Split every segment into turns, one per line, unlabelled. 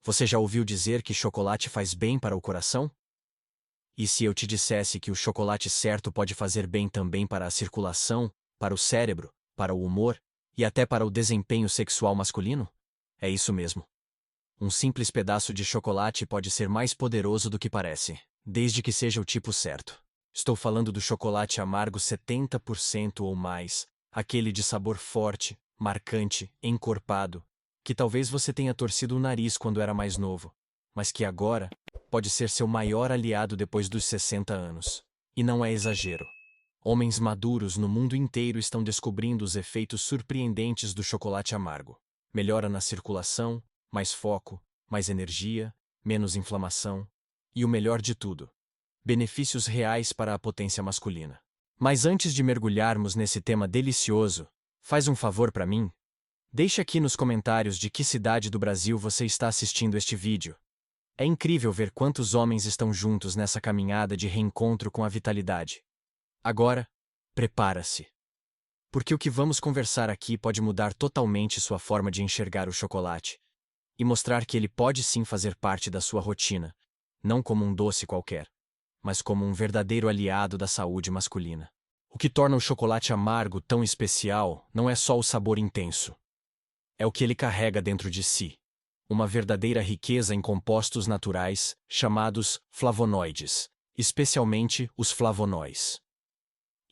Você já ouviu dizer que chocolate faz bem para o coração? E se eu te dissesse que o chocolate certo pode fazer bem também para a circulação, para o cérebro, para o humor e até para o desempenho sexual masculino? É isso mesmo. Um simples pedaço de chocolate pode ser mais poderoso do que parece, desde que seja o tipo certo. Estou falando do chocolate amargo 70% ou mais, aquele de sabor forte, marcante, encorpado, que talvez você tenha torcido o nariz quando era mais novo, mas que agora pode ser seu maior aliado depois dos 60 anos. E não é exagero. Homens maduros no mundo inteiro estão descobrindo os efeitos surpreendentes do chocolate amargo. Melhora na circulação, mais foco, mais energia, menos inflamação e o melhor de tudo, benefícios reais para a potência masculina. Mas antes de mergulharmos nesse tema delicioso, faz um favor para mim? Deixe aqui nos comentários de que cidade do Brasil você está assistindo este vídeo. É incrível ver quantos homens estão juntos nessa caminhada de reencontro com a vitalidade. Agora, prepara-se. Porque o que vamos conversar aqui pode mudar totalmente sua forma de enxergar o chocolate e mostrar que ele pode sim fazer parte da sua rotina, não como um doce qualquer, mas como um verdadeiro aliado da saúde masculina. O que torna o chocolate amargo tão especial não é só o sabor intenso. É o que ele carrega dentro de si. Uma verdadeira riqueza em compostos naturais, chamados flavonoides, especialmente os flavonóis.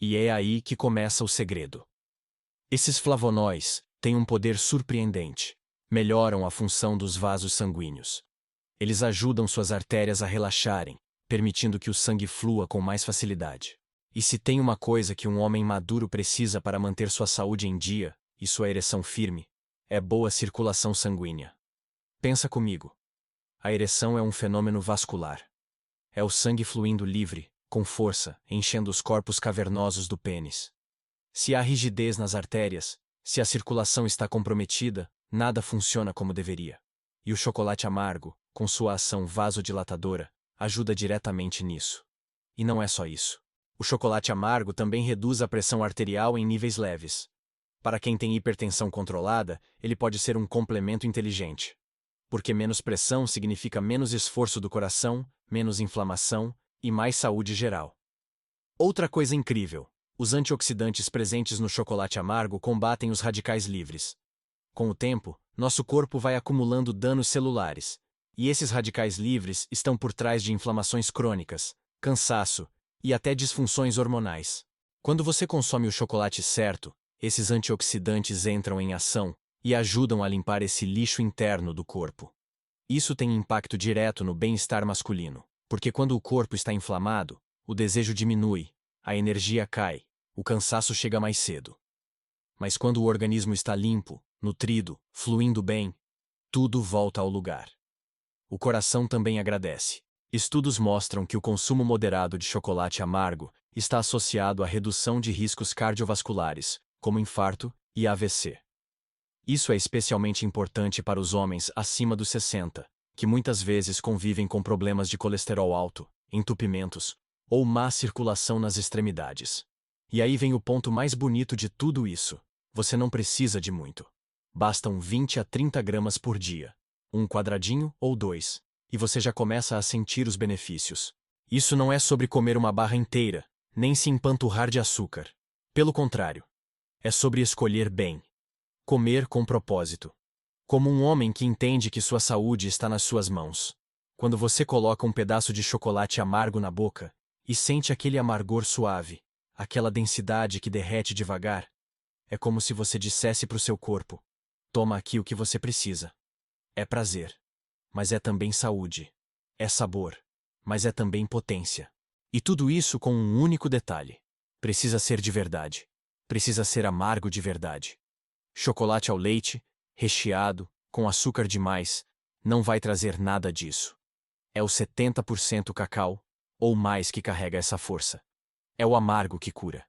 E é aí que começa o segredo. Esses flavonóis têm um poder surpreendente. Melhoram a função dos vasos sanguíneos. Eles ajudam suas artérias a relaxarem, permitindo que o sangue flua com mais facilidade. E se tem uma coisa que um homem maduro precisa para manter sua saúde em dia e sua ereção firme, é boa circulação sanguínea. Pensa comigo. A ereção é um fenômeno vascular. É o sangue fluindo livre, com força, enchendo os corpos cavernosos do pênis. Se há rigidez nas artérias, se a circulação está comprometida, nada funciona como deveria. E o chocolate amargo, com sua ação vasodilatadora, ajuda diretamente nisso. E não é só isso. O chocolate amargo também reduz a pressão arterial em níveis leves. Para quem tem hipertensão controlada, ele pode ser um complemento inteligente. Porque menos pressão significa menos esforço do coração, menos inflamação e mais saúde geral. Outra coisa incrível: os antioxidantes presentes no chocolate amargo combatem os radicais livres. Com o tempo, nosso corpo vai acumulando danos celulares, e esses radicais livres estão por trás de inflamações crônicas, cansaço e até disfunções hormonais. Quando você consome o chocolate certo, esses antioxidantes entram em ação e ajudam a limpar esse lixo interno do corpo. Isso tem impacto direto no bem-estar masculino, porque quando o corpo está inflamado, o desejo diminui, a energia cai, o cansaço chega mais cedo. Mas quando o organismo está limpo, nutrido, fluindo bem, tudo volta ao lugar. O coração também agradece. Estudos mostram que o consumo moderado de chocolate amargo está associado à redução de riscos cardiovasculares, como infarto e AVC. Isso é especialmente importante para os homens acima dos 60, que muitas vezes convivem com problemas de colesterol alto, entupimentos ou má circulação nas extremidades. E aí vem o ponto mais bonito de tudo isso. Você não precisa de muito. Bastam 20 a 30 gramas por dia. Um quadradinho ou dois, e você já começa a sentir os benefícios. Isso não é sobre comer uma barra inteira, nem se empanturrar de açúcar. Pelo contrário, é sobre escolher bem. Comer com propósito. Como um homem que entende que sua saúde está nas suas mãos. Quando você coloca um pedaço de chocolate amargo na boca e sente aquele amargor suave, aquela densidade que derrete devagar, é como se você dissesse para o seu corpo: toma aqui o que você precisa. É prazer, mas é também saúde. É sabor, mas é também potência. E tudo isso com um único detalhe: precisa ser de verdade. Precisa ser amargo de verdade. Chocolate ao leite, recheado, com açúcar demais, não vai trazer nada disso. É o 70% cacau, ou mais, que carrega essa força. É o amargo que cura.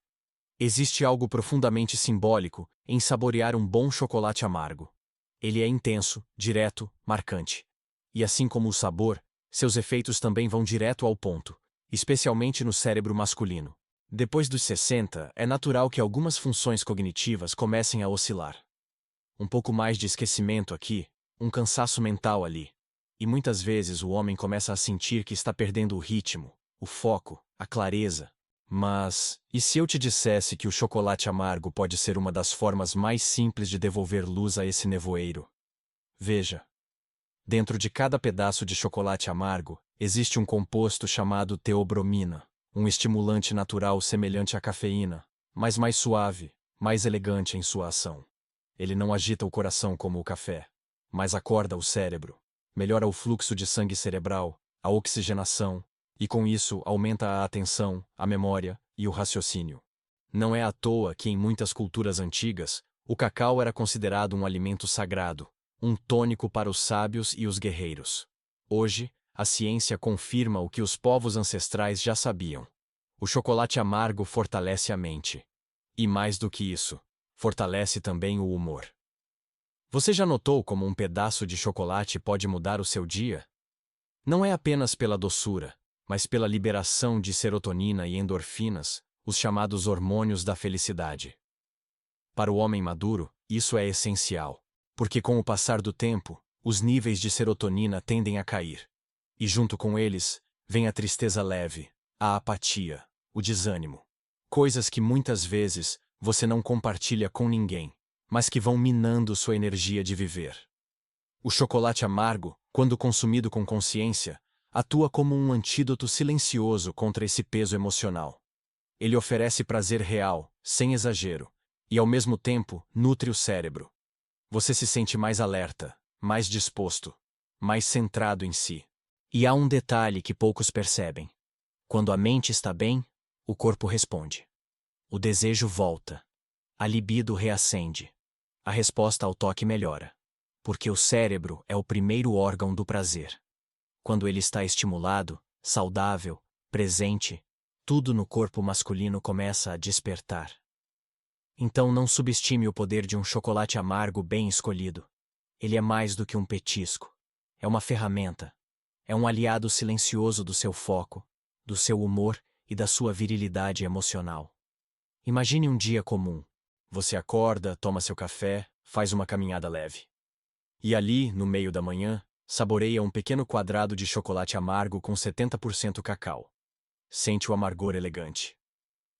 Existe algo profundamente simbólico em saborear um bom chocolate amargo. Ele é intenso, direto, marcante. E assim como o sabor, seus efeitos também vão direto ao ponto, especialmente no cérebro masculino. Depois dos 60, é natural que algumas funções cognitivas comecem a oscilar. Um pouco mais de esquecimento aqui, um cansaço mental ali. E muitas vezes o homem começa a sentir que está perdendo o ritmo, o foco, a clareza. Mas, e se eu te dissesse que o chocolate amargo pode ser uma das formas mais simples de devolver luz a esse nevoeiro? Veja. Dentro de cada pedaço de chocolate amargo, existe um composto chamado teobromina, um estimulante natural semelhante à cafeína, mas mais suave, mais elegante em sua ação. Ele não agita o coração como o café, mas acorda o cérebro, melhora o fluxo de sangue cerebral, a oxigenação, e com isso aumenta a atenção, a memória e o raciocínio. Não é à toa que em muitas culturas antigas, o cacau era considerado um alimento sagrado, um tônico para os sábios e os guerreiros. Hoje, a ciência confirma o que os povos ancestrais já sabiam. O chocolate amargo fortalece a mente. E mais do que isso, fortalece também o humor. Você já notou como um pedaço de chocolate pode mudar o seu dia? Não é apenas pela doçura, mas pela liberação de serotonina e endorfinas, os chamados hormônios da felicidade. Para o homem maduro, isso é essencial, porque com o passar do tempo, os níveis de serotonina tendem a cair. E junto com eles, vem a tristeza leve, a apatia, o desânimo. Coisas que muitas vezes você não compartilha com ninguém, mas que vão minando sua energia de viver. O chocolate amargo, quando consumido com consciência, atua como um antídoto silencioso contra esse peso emocional. Ele oferece prazer real, sem exagero, e ao mesmo tempo nutre o cérebro. Você se sente mais alerta, mais disposto, mais centrado em si. E há um detalhe que poucos percebem. Quando a mente está bem, o corpo responde. O desejo volta. A libido reacende. A resposta ao toque melhora. Porque o cérebro é o primeiro órgão do prazer. Quando ele está estimulado, saudável, presente, tudo no corpo masculino começa a despertar. Então não subestime o poder de um chocolate amargo bem escolhido. Ele é mais do que um petisco. É uma ferramenta. É um aliado silencioso do seu foco, do seu humor e da sua virilidade emocional. Imagine um dia comum. Você acorda, toma seu café, faz uma caminhada leve. E ali, no meio da manhã, saboreia um pequeno quadrado de chocolate amargo com 70% cacau. Sente o amargor elegante.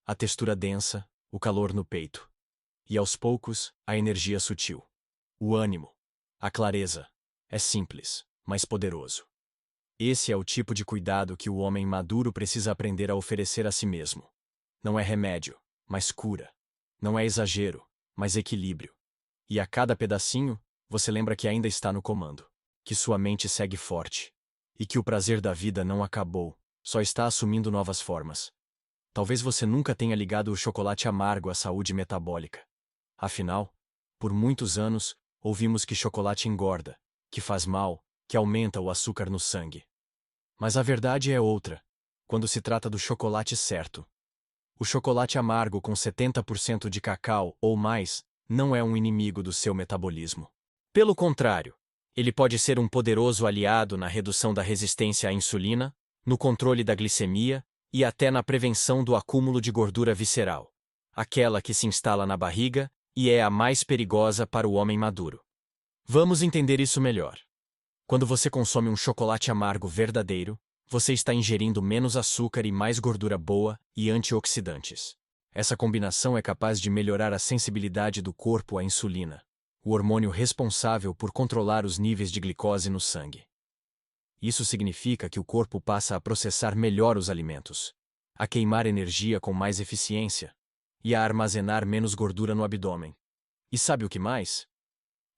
A textura densa, o calor no peito. E aos poucos, a energia sutil. O ânimo. A clareza. É simples, mas poderoso. Esse é o tipo de cuidado que o homem maduro precisa aprender a oferecer a si mesmo. Não é remédio, mas cura. Não é exagero, mas equilíbrio. E a cada pedacinho, você lembra que ainda está no comando. Que sua mente segue forte. E que o prazer da vida não acabou, só está assumindo novas formas. Talvez você nunca tenha ligado o chocolate amargo à saúde metabólica. Afinal, por muitos anos, ouvimos que chocolate engorda, que faz mal, que aumenta o açúcar no sangue. Mas a verdade é outra, quando se trata do chocolate certo. O chocolate amargo com 70% de cacau ou mais não é um inimigo do seu metabolismo. Pelo contrário, ele pode ser um poderoso aliado na redução da resistência à insulina, no controle da glicemia e até na prevenção do acúmulo de gordura visceral, aquela que se instala na barriga e é a mais perigosa para o homem maduro. Vamos entender isso melhor. Quando você consome um chocolate amargo verdadeiro, você está ingerindo menos açúcar e mais gordura boa e antioxidantes. Essa combinação é capaz de melhorar a sensibilidade do corpo à insulina, o hormônio responsável por controlar os níveis de glicose no sangue. Isso significa que o corpo passa a processar melhor os alimentos, a queimar energia com mais eficiência e a armazenar menos gordura no abdômen. E sabe o que mais?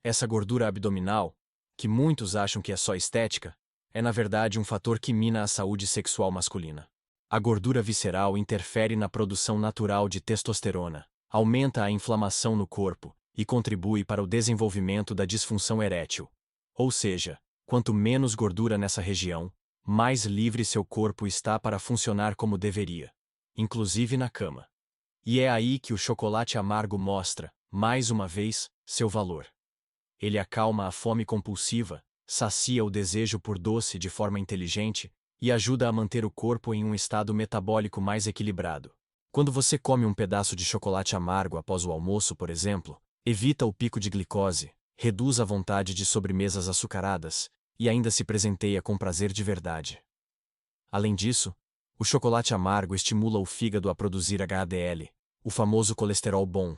Essa gordura abdominal, que muitos acham que é só estética, é na verdade um fator que mina a saúde sexual masculina. A gordura visceral interfere na produção natural de testosterona, aumenta a inflamação no corpo e contribui para o desenvolvimento da disfunção erétil. Ou seja, quanto menos gordura nessa região, mais livre seu corpo está para funcionar como deveria, inclusive na cama. E é aí que o chocolate amargo mostra, mais uma vez, seu valor. Ele acalma a fome compulsiva, sacia o desejo por doce de forma inteligente e ajuda a manter o corpo em um estado metabólico mais equilibrado. Quando você come um pedaço de chocolate amargo após o almoço, por exemplo, evita o pico de glicose, reduz a vontade de sobremesas açucaradas e ainda se presenteia com prazer de verdade. Além disso, o chocolate amargo estimula o fígado a produzir HDL, o famoso colesterol bom,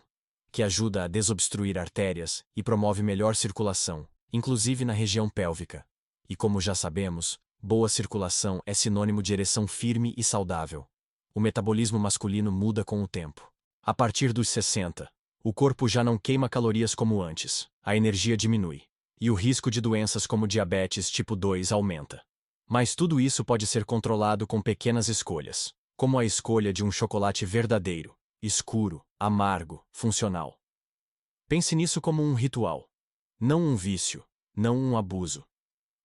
que ajuda a desobstruir artérias e promove melhor circulação, inclusive na região pélvica. E como já sabemos, boa circulação é sinônimo de ereção firme e saudável. O metabolismo masculino muda com o tempo. A partir dos 60, o corpo já não queima calorias como antes, a energia diminui, e o risco de doenças como diabetes tipo 2 aumenta. Mas tudo isso pode ser controlado com pequenas escolhas, como a escolha de um chocolate verdadeiro, escuro, amargo, funcional. Pense nisso como um ritual. Não um vício, não um abuso,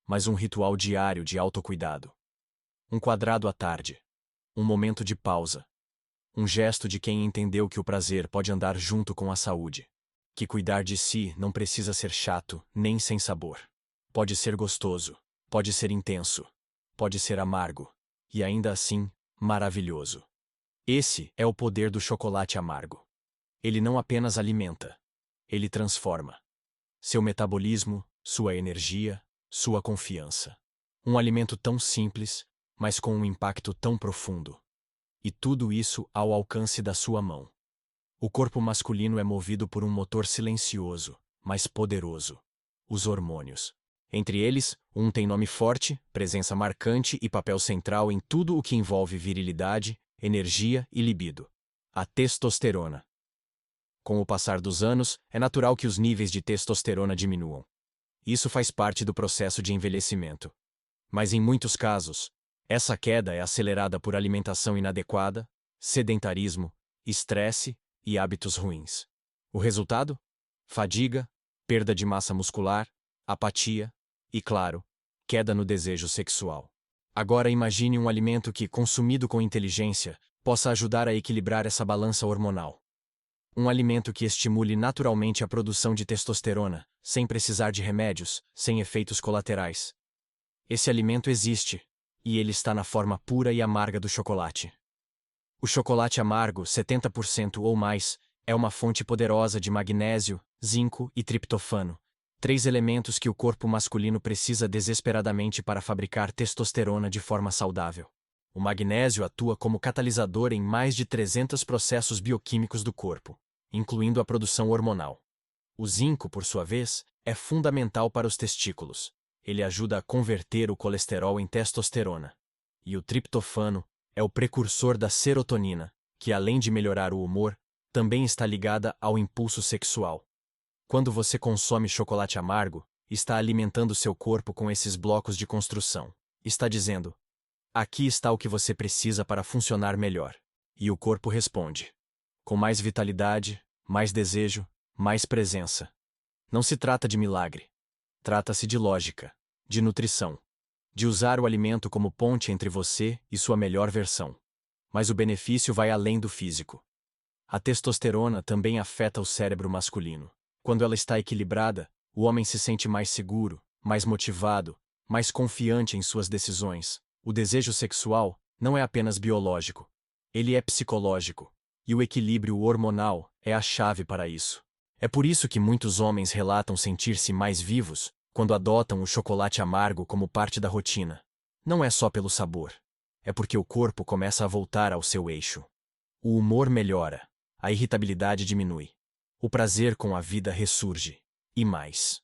mas um ritual diário de autocuidado. Um quadrado à tarde. Um momento de pausa. Um gesto de quem entendeu que o prazer pode andar junto com a saúde. Que cuidar de si não precisa ser chato, nem sem sabor. Pode ser gostoso, pode ser intenso, pode ser amargo, e ainda assim, maravilhoso. Esse é o poder do chocolate amargo. Ele não apenas alimenta, ele transforma seu metabolismo, sua energia, sua confiança. Um alimento tão simples, mas com um impacto tão profundo. E tudo isso ao alcance da sua mão. O corpo masculino é movido por um motor silencioso, mas poderoso: os hormônios. Entre eles, um tem nome forte, presença marcante e papel central em tudo o que envolve virilidade, energia e libido: a testosterona. Com o passar dos anos, é natural que os níveis de testosterona diminuam. Isso faz parte do processo de envelhecimento. Mas em muitos casos, essa queda é acelerada por alimentação inadequada, sedentarismo, estresse e hábitos ruins. O resultado? Fadiga, perda de massa muscular, apatia e, claro, queda no desejo sexual. Agora imagine um alimento que, consumido com inteligência, possa ajudar a equilibrar essa balança hormonal. Um alimento que estimule naturalmente a produção de testosterona, sem precisar de remédios, sem efeitos colaterais. Esse alimento existe, e ele está na forma pura e amarga do chocolate. O chocolate amargo, 70% ou mais, é uma fonte poderosa de magnésio, zinco e triptofano, 3 elementos que o corpo masculino precisa desesperadamente para fabricar testosterona de forma saudável. O magnésio atua como catalisador em mais de 300 processos bioquímicos do corpo, incluindo a produção hormonal. O zinco, por sua vez, é fundamental para os testículos. Ele ajuda a converter o colesterol em testosterona. E o triptofano é o precursor da serotonina, que além de melhorar o humor, também está ligada ao impulso sexual. Quando você consome chocolate amargo, está alimentando seu corpo com esses blocos de construção. Está dizendo: aqui está o que você precisa para funcionar melhor. E o corpo responde. Com mais vitalidade, mais desejo, mais presença. Não se trata de milagre. Trata-se de lógica, de nutrição, de usar o alimento como ponte entre você e sua melhor versão. Mas o benefício vai além do físico. A testosterona também afeta o cérebro masculino. Quando ela está equilibrada, o homem se sente mais seguro, mais motivado, mais confiante em suas decisões. O desejo sexual não é apenas biológico. Ele é psicológico. E o equilíbrio hormonal é a chave para isso. É por isso que muitos homens relatam sentir-se mais vivos quando adotam o chocolate amargo como parte da rotina. Não é só pelo sabor. É porque o corpo começa a voltar ao seu eixo. O humor melhora. A irritabilidade diminui. O prazer com a vida ressurge. E mais.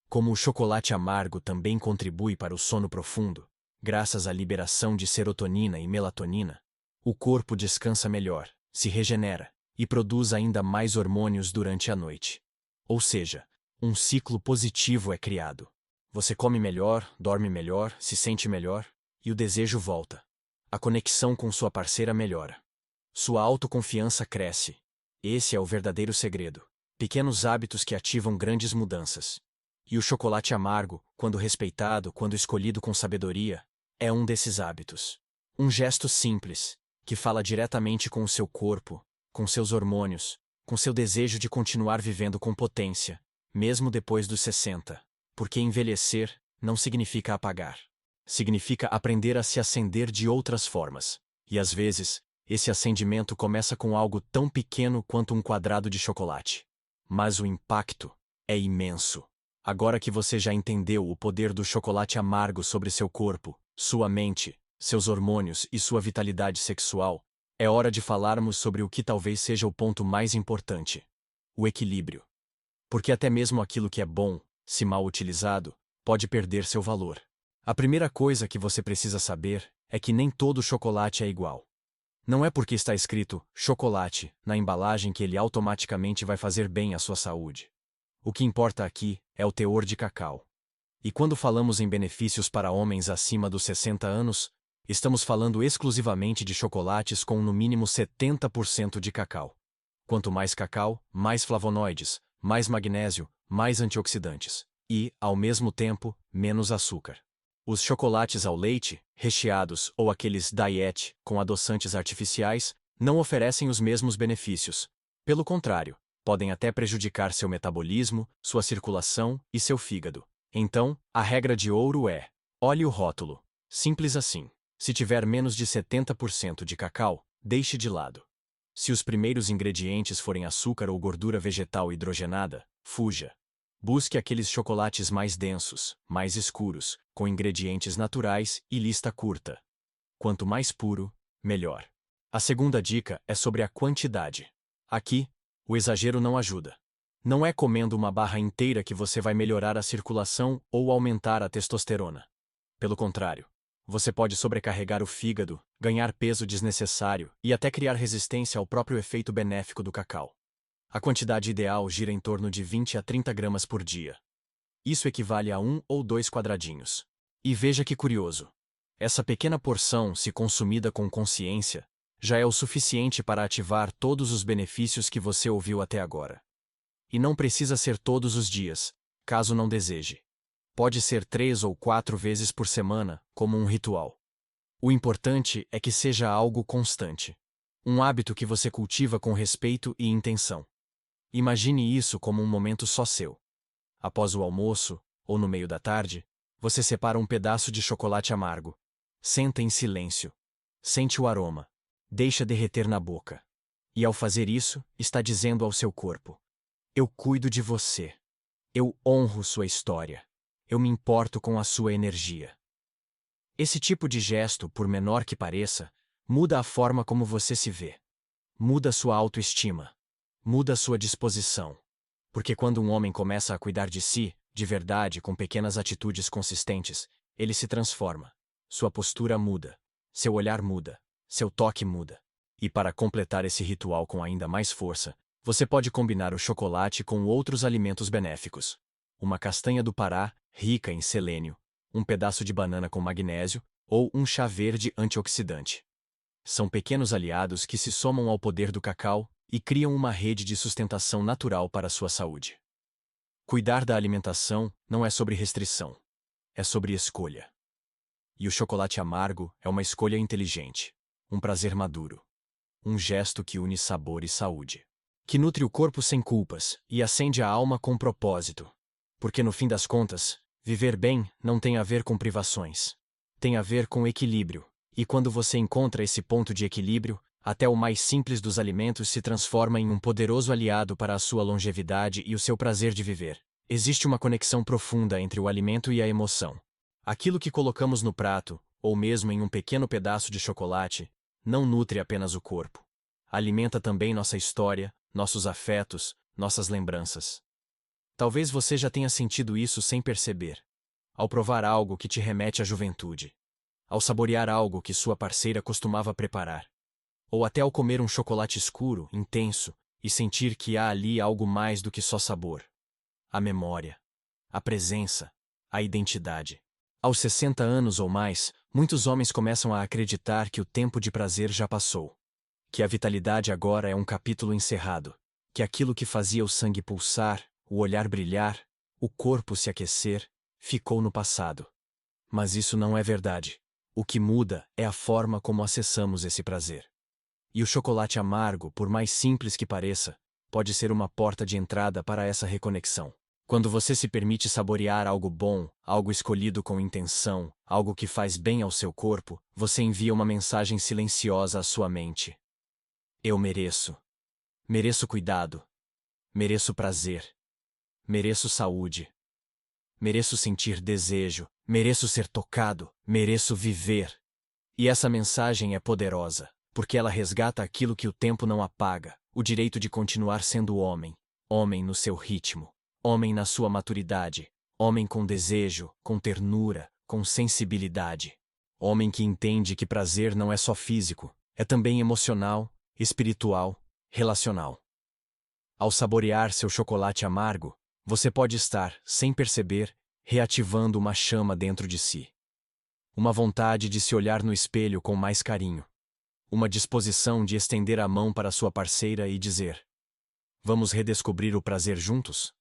Como o chocolate amargo também contribui para o sono profundo, graças à liberação de serotonina e melatonina, o corpo descansa melhor, se regenera e produz ainda mais hormônios durante a noite. Ou seja, um ciclo positivo é criado. Você come melhor, dorme melhor, se sente melhor, e o desejo volta. A conexão com sua parceira melhora. Sua autoconfiança cresce. Esse é o verdadeiro segredo. Pequenos hábitos que ativam grandes mudanças. E o chocolate amargo, quando respeitado, quando escolhido com sabedoria, é um desses hábitos. Um gesto simples, que fala diretamente com o seu corpo, com seus hormônios, com seu desejo de continuar vivendo com potência, mesmo depois dos 60. Porque envelhecer não significa apagar. Significa aprender a se acender de outras formas. E às vezes, esse acendimento começa com algo tão pequeno quanto um quadrado de chocolate. Mas o impacto é imenso. Agora que você já entendeu o poder do chocolate amargo sobre seu corpo, sua mente, seus hormônios e sua vitalidade sexual, é hora de falarmos sobre o que talvez seja o ponto mais importante: o equilíbrio. Porque até mesmo aquilo que é bom, se mal utilizado, pode perder seu valor. A primeira coisa que você precisa saber é que nem todo chocolate é igual. Não é porque está escrito chocolate na embalagem que ele automaticamente vai fazer bem à sua saúde. O que importa aqui é o teor de cacau. E quando falamos em benefícios para homens acima dos 60 anos, estamos falando exclusivamente de chocolates com no mínimo 70% de cacau. Quanto mais cacau, mais flavonoides, mais magnésio, mais antioxidantes. E, ao mesmo tempo, menos açúcar. Os chocolates ao leite, recheados ou aqueles diet com adoçantes artificiais, não oferecem os mesmos benefícios. Pelo contrário, podem até prejudicar seu metabolismo, sua circulação e seu fígado. Então, a regra de ouro é: olhe o rótulo. Simples assim. Se tiver menos de 70% de cacau, deixe de lado. Se os primeiros ingredientes forem açúcar ou gordura vegetal hidrogenada, fuja. Busque aqueles chocolates mais densos, mais escuros, com ingredientes naturais e lista curta. Quanto mais puro, melhor. A segunda dica é sobre a quantidade. Aqui, o exagero não ajuda. Não é comendo uma barra inteira que você vai melhorar a circulação ou aumentar a testosterona. Pelo contrário, você pode sobrecarregar o fígado, ganhar peso desnecessário e até criar resistência ao próprio efeito benéfico do cacau. A quantidade ideal gira em torno de 20 a 30 gramas por dia. Isso equivale a 1 ou 2 quadradinhos. E veja que curioso. Essa pequena porção, se consumida com consciência, já é o suficiente para ativar todos os benefícios que você ouviu até agora. E não precisa ser todos os dias, caso não deseje. Pode ser 3 ou 4 vezes por semana, como um ritual. O importante é que seja algo constante. Um hábito que você cultiva com respeito e intenção. Imagine isso como um momento só seu. Após o almoço, ou no meio da tarde, você separa um pedaço de chocolate amargo. Senta em silêncio. Sente o aroma. Deixa derreter na boca. E ao fazer isso, está dizendo ao seu corpo: eu cuido de você. Eu honro sua história. Eu me importo com a sua energia. Esse tipo de gesto, por menor que pareça, muda a forma como você se vê. Muda sua autoestima. Muda sua disposição. Porque quando um homem começa a cuidar de si, de verdade, com pequenas atitudes consistentes, ele se transforma. Sua postura muda. Seu olhar muda. Seu toque muda. E para completar esse ritual com ainda mais força, você pode combinar o chocolate com outros alimentos benéficos. Uma castanha do Pará, rica em selênio, um pedaço de banana com magnésio, ou um chá verde antioxidante. São pequenos aliados que se somam ao poder do cacau e criam uma rede de sustentação natural para a sua saúde. Cuidar da alimentação não é sobre restrição. É sobre escolha. E o chocolate amargo é uma escolha inteligente. Um prazer maduro. Um gesto que une sabor e saúde. Que nutre o corpo sem culpas e acende a alma com propósito. Porque no fim das contas, viver bem não tem a ver com privações. Tem a ver com equilíbrio. E quando você encontra esse ponto de equilíbrio, até o mais simples dos alimentos se transforma em um poderoso aliado para a sua longevidade e o seu prazer de viver. Existe uma conexão profunda entre o alimento e a emoção. Aquilo que colocamos no prato, ou mesmo em um pequeno pedaço de chocolate, não nutre apenas o corpo. Alimenta também nossa história, nossos afetos, nossas lembranças. Talvez você já tenha sentido isso sem perceber. Ao provar algo que te remete à juventude. Ao saborear algo que sua parceira costumava preparar. Ou até ao comer um chocolate escuro, intenso, e sentir que há ali algo mais do que só sabor. A memória. A presença. A identidade. Aos 60 anos ou mais, muitos homens começam a acreditar que o tempo de prazer já passou. Que a vitalidade agora é um capítulo encerrado. Que aquilo que fazia o sangue pulsar, o olhar brilhar, o corpo se aquecer, ficou no passado. Mas isso não é verdade. O que muda é a forma como acessamos esse prazer. E o chocolate amargo, por mais simples que pareça, pode ser uma porta de entrada para essa reconexão. Quando você se permite saborear algo bom, algo escolhido com intenção, algo que faz bem ao seu corpo, você envia uma mensagem silenciosa à sua mente. Eu mereço. Mereço cuidado. Mereço prazer. Mereço saúde. mereço sentir desejo, mereço ser tocado, mereço viver. E essa mensagem é poderosa, porque ela resgata aquilo que o tempo não apaga, o direito de continuar sendo homem, homem no seu ritmo, homem na sua maturidade, homem com desejo, com ternura, com sensibilidade. Homem que entende que prazer não é só físico, é também emocional, espiritual, relacional. Ao saborear seu chocolate amargo, você pode estar, sem perceber, reativando uma chama dentro de si. Uma vontade de se olhar no espelho com mais carinho. Uma disposição de estender a mão para sua parceira e dizer: vamos redescobrir o prazer juntos?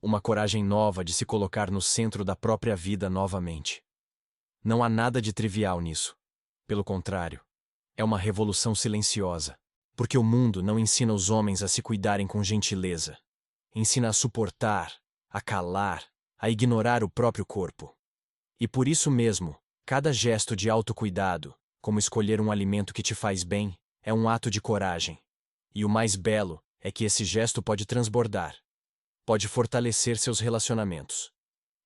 Uma coragem nova de se colocar no centro da própria vida novamente. Não há nada de trivial nisso. Pelo contrário, é uma revolução silenciosa, porque o mundo não ensina os homens a se cuidarem com gentileza. Ensina a suportar, a calar, a ignorar o próprio corpo. E por isso mesmo, cada gesto de autocuidado, como escolher um alimento que te faz bem, é um ato de coragem. E o mais belo é que esse gesto pode transbordar. Pode fortalecer seus relacionamentos.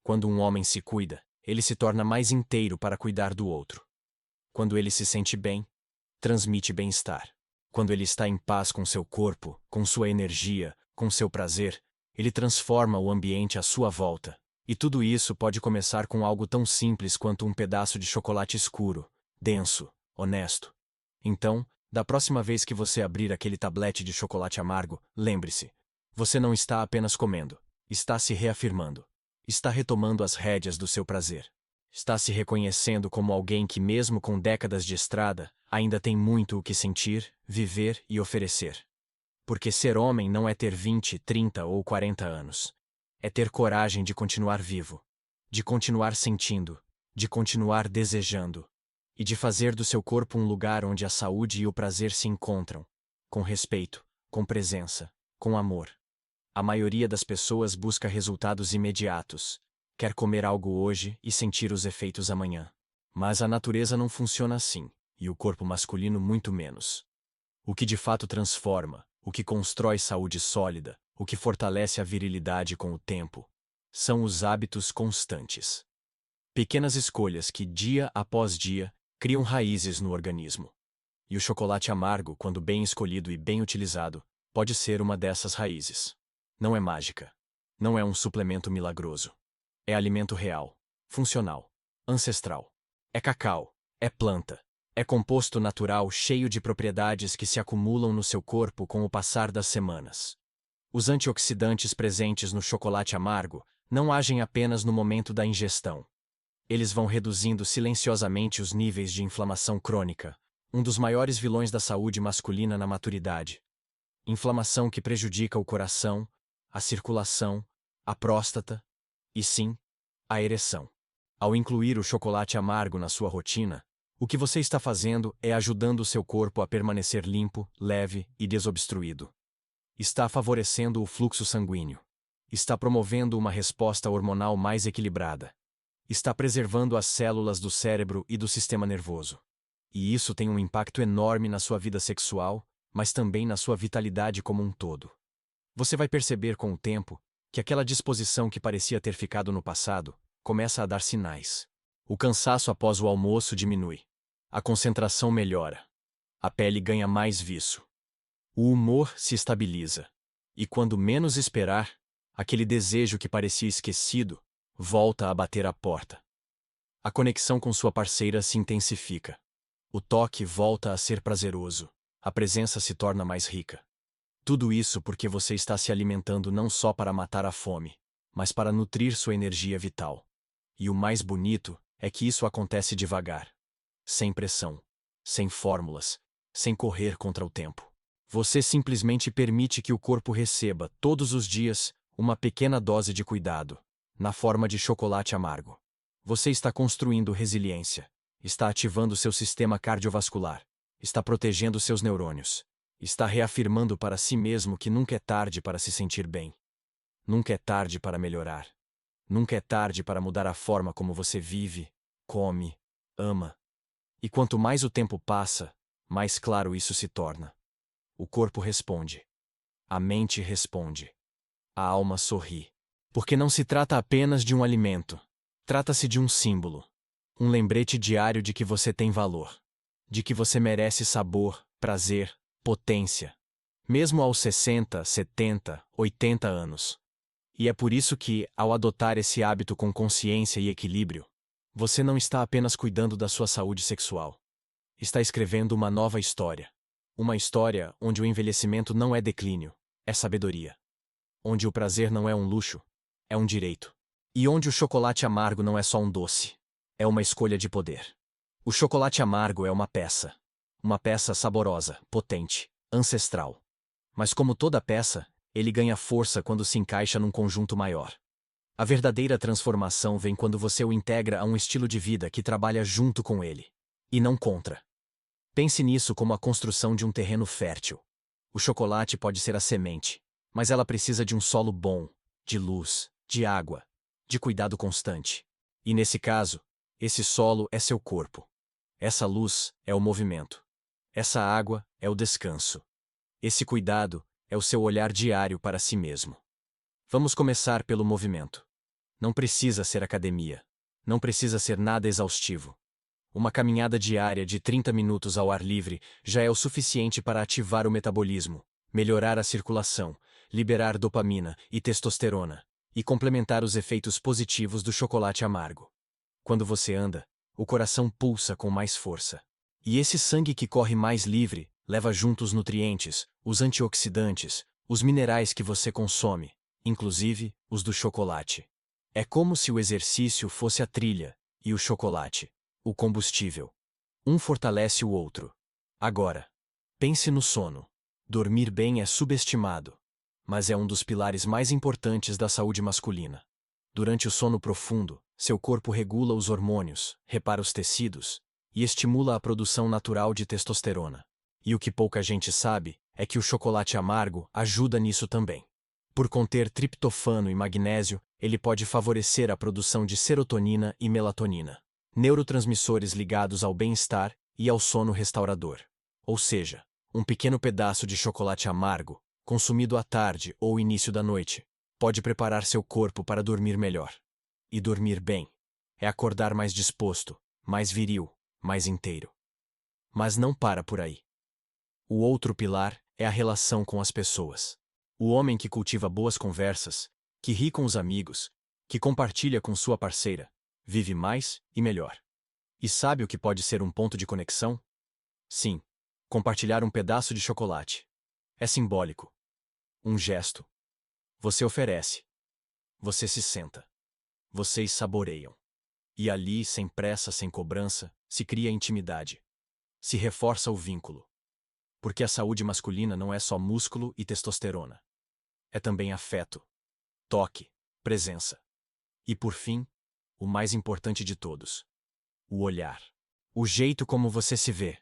Quando um homem se cuida, ele se torna mais inteiro para cuidar do outro. Quando ele se sente bem, transmite bem-estar. Quando ele está em paz com seu corpo, com sua energia, com seu prazer, ele transforma o ambiente à sua volta. E tudo isso pode começar com algo tão simples quanto um pedaço de chocolate escuro, denso, honesto. Então, da próxima vez que você abrir aquele tablete de chocolate amargo, lembre-se: você não está apenas comendo, está se reafirmando. Está retomando as rédeas do seu prazer. Está se reconhecendo como alguém que, mesmo com décadas de estrada, ainda tem muito o que sentir, viver e oferecer. Porque ser homem não é ter 20, 30 ou 40 anos. É ter coragem de continuar vivo, de continuar sentindo, de continuar desejando, e de fazer do seu corpo um lugar onde a saúde e o prazer se encontram, com respeito, com presença, com amor. A maioria das pessoas busca resultados imediatos, quer comer algo hoje e sentir os efeitos amanhã. Mas a natureza não funciona assim, e o corpo masculino muito menos. O que de fato transforma, o que constrói saúde sólida, o que fortalece a virilidade com o tempo, são os hábitos constantes. Pequenas escolhas que, dia após dia, criam raízes no organismo. E o chocolate amargo, quando bem escolhido e bem utilizado, pode ser uma dessas raízes. Não é mágica. Não é um suplemento milagroso. É alimento real, funcional, ancestral. É cacau, é planta, é composto natural cheio de propriedades que se acumulam no seu corpo com o passar das semanas. Os antioxidantes presentes no chocolate amargo não agem apenas no momento da ingestão. Eles vão reduzindo silenciosamente os níveis de inflamação crônica, um dos maiores vilões da saúde masculina na maturidade. Inflamação que prejudica o coração, a circulação, a próstata e, sim, a ereção. Ao incluir o chocolate amargo na sua rotina, o que você está fazendo é ajudando o seu corpo a permanecer limpo, leve e desobstruído. Está favorecendo o fluxo sanguíneo. Está promovendo uma resposta hormonal mais equilibrada. Está preservando as células do cérebro e do sistema nervoso. E isso tem um impacto enorme na sua vida sexual, mas também na sua vitalidade como um todo. Você vai perceber com o tempo que aquela disposição que parecia ter ficado no passado começa a dar sinais. O cansaço após o almoço diminui. A concentração melhora. A pele ganha mais viço. O humor se estabiliza. E quando menos esperar, aquele desejo que parecia esquecido volta a bater à porta. A conexão com sua parceira se intensifica. O toque volta a ser prazeroso. A presença se torna mais rica. Tudo isso porque você está se alimentando não só para matar a fome, mas para nutrir sua energia vital. E o mais bonito é que isso acontece devagar. Sem pressão, sem fórmulas, sem correr contra o tempo. Você simplesmente permite que o corpo receba, todos os dias, uma pequena dose de cuidado, na forma de chocolate amargo. Você está construindo resiliência, está ativando seu sistema cardiovascular, está protegendo seus neurônios. Está reafirmando para si mesmo que nunca é tarde para se sentir bem. Nunca é tarde para melhorar. Nunca é tarde para mudar a forma como você vive, come, ama. E quanto mais o tempo passa, mais claro isso se torna. O corpo responde. A mente responde. A alma sorri. Porque não se trata apenas de um alimento. Trata-se de um símbolo. Um lembrete diário de que você tem valor. De que você merece sabor, prazer, potência. Mesmo aos 60, 70, 80 anos. E é por isso que, ao adotar esse hábito com consciência e equilíbrio, você não está apenas cuidando da sua saúde sexual. Está escrevendo uma nova história. Uma história onde o envelhecimento não é declínio, é sabedoria. Onde o prazer não é um luxo, é um direito. E onde o chocolate amargo não é só um doce, é uma escolha de poder. O chocolate amargo é uma peça. Uma peça saborosa, potente, ancestral. Mas como toda peça, ele ganha força quando se encaixa num conjunto maior. A verdadeira transformação vem quando você o integra a um estilo de vida que trabalha junto com ele, e não contra. Pense nisso como a construção de um terreno fértil. O chocolate pode ser a semente, mas ela precisa de um solo bom, de luz, de água, de cuidado constante. E nesse caso, esse solo é seu corpo. Essa luz é o movimento. Essa água é o descanso. Esse cuidado é o seu olhar diário para si mesmo. Vamos começar pelo movimento. Não precisa ser academia. Não precisa ser nada exaustivo. Uma caminhada diária de 30 minutos ao ar livre já é o suficiente para ativar o metabolismo, melhorar a circulação, liberar dopamina e testosterona, e complementar os efeitos positivos do chocolate amargo. Quando você anda, o coração pulsa com mais força. E esse sangue que corre mais livre leva junto os nutrientes, os antioxidantes, os minerais que você consome, inclusive os do chocolate. É como se o exercício fosse a trilha e o chocolate o combustível. Um fortalece o outro. Agora, pense no sono. Dormir bem é subestimado, mas é um dos pilares mais importantes da saúde masculina. Durante o sono profundo, seu corpo regula os hormônios, repara os tecidos e estimula a produção natural de testosterona. E o que pouca gente sabe é que o chocolate amargo ajuda nisso também. Por conter triptofano e magnésio, ele pode favorecer a produção de serotonina e melatonina, neurotransmissores ligados ao bem-estar e ao sono restaurador. Ou seja, um pequeno pedaço de chocolate amargo, consumido à tarde ou início da noite, pode preparar seu corpo para dormir melhor. E dormir bem é acordar mais disposto, mais viril, mais inteiro. Mas não para por aí. O outro pilar é a relação com as pessoas. O homem que cultiva boas conversas, que ri com os amigos, que compartilha com sua parceira, vive mais e melhor. E sabe o que pode ser um ponto de conexão? Sim, compartilhar um pedaço de chocolate. É simbólico. Um gesto. Você oferece. Você se senta. Vocês saboreiam. E ali, sem pressa, sem cobrança, se cria intimidade. Se reforça o vínculo. Porque a saúde masculina não é só músculo e testosterona. É também afeto, toque, presença. E por fim, o mais importante de todos, o olhar. O jeito como você se vê.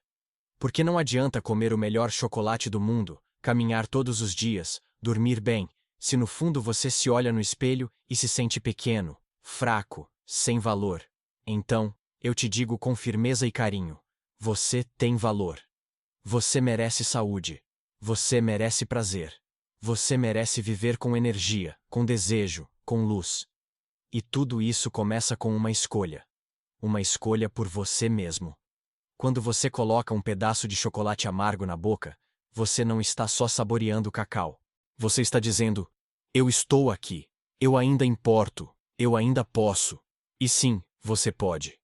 Porque não adianta comer o melhor chocolate do mundo, caminhar todos os dias, dormir bem, se no fundo você se olha no espelho e se sente pequeno, fraco, sem valor. Então, eu te digo com firmeza e carinho: você tem valor. Você merece saúde. Você merece prazer. Você merece viver com energia, com desejo, com luz. E tudo isso começa com uma escolha. Uma escolha por você mesmo. Quando você coloca um pedaço de chocolate amargo na boca, você não está só saboreando o cacau. Você está dizendo: eu estou aqui. Eu ainda importo. Eu ainda posso. E sim, você pode.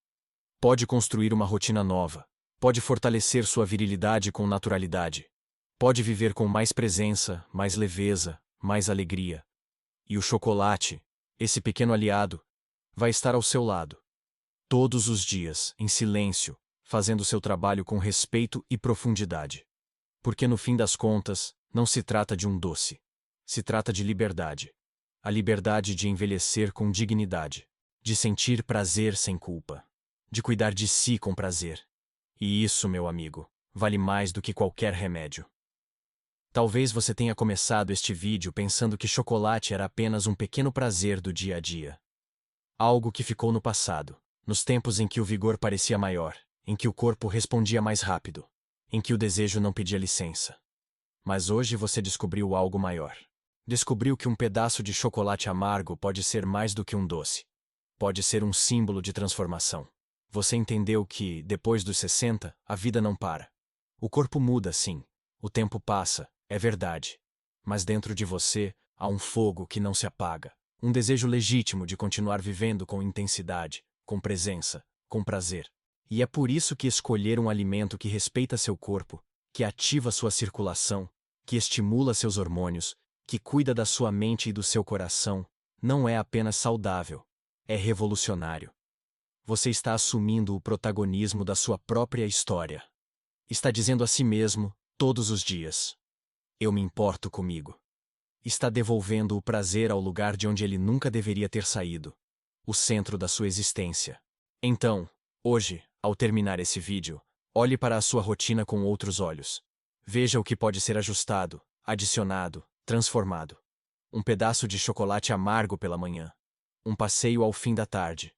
Pode construir uma rotina nova. Pode fortalecer sua virilidade com naturalidade. Pode viver com mais presença, mais leveza, mais alegria. E o chocolate, esse pequeno aliado, vai estar ao seu lado. Todos os dias, em silêncio, fazendo seu trabalho com respeito e profundidade. Porque no fim das contas, não se trata de um doce. Se trata de liberdade. A liberdade de envelhecer com dignidade. De sentir prazer sem culpa. De cuidar de si com prazer. E isso, meu amigo, vale mais do que qualquer remédio. Talvez você tenha começado este vídeo pensando que chocolate era apenas um pequeno prazer do dia a dia. Algo que ficou no passado, nos tempos em que o vigor parecia maior, em que o corpo respondia mais rápido, em que o desejo não pedia licença. Mas hoje você descobriu algo maior. Descobriu que um pedaço de chocolate amargo pode ser mais do que um doce. Pode ser um símbolo de transformação. Você entendeu que, depois dos 60, a vida não para. O corpo muda, sim. O tempo passa, é verdade. Mas dentro de você há um fogo que não se apaga. Um desejo legítimo de continuar vivendo com intensidade, com presença, com prazer. E é por isso que escolher um alimento que respeita seu corpo, que ativa sua circulação, que estimula seus hormônios, que cuida da sua mente e do seu coração, não é apenas saudável, é revolucionário. Você está assumindo o protagonismo da sua própria história. Está dizendo a si mesmo, todos os dias: eu me importo comigo. Está devolvendo o prazer ao lugar de onde ele nunca deveria ter saído, o centro da sua existência. Então, hoje, ao terminar esse vídeo, olhe para a sua rotina com outros olhos. Veja o que pode ser ajustado, adicionado, transformado. Um pedaço de chocolate amargo pela manhã. Um passeio ao fim da tarde.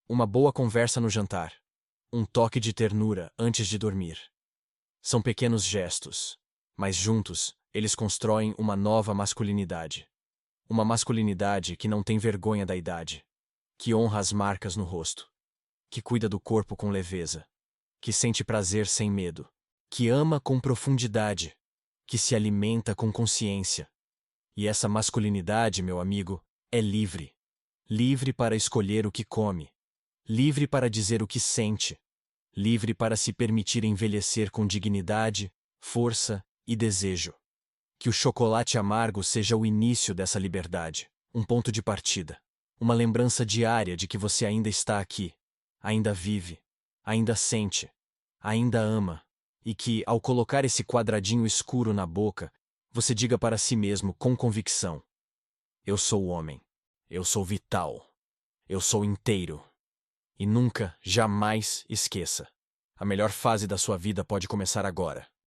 Uma boa conversa no jantar. Um toque de ternura antes de dormir. São pequenos gestos, mas juntos, eles constroem uma nova masculinidade. Uma masculinidade que não tem vergonha da idade, que honra as marcas no rosto, que cuida do corpo com leveza, que sente prazer sem medo, que ama com profundidade, que se alimenta com consciência. E essa masculinidade, meu amigo, é livre. Livre para escolher o que come. Livre para dizer o que sente. Livre para se permitir envelhecer com dignidade, força e desejo. Que o chocolate amargo seja o início dessa liberdade, um ponto de partida. Uma lembrança diária de que você ainda está aqui, ainda vive, ainda sente, ainda ama. E que, ao colocar esse quadradinho escuro na boca, você diga para si mesmo com convicção: eu sou homem, eu sou vital, eu sou inteiro. E nunca, jamais esqueça: a melhor fase da sua vida pode começar agora.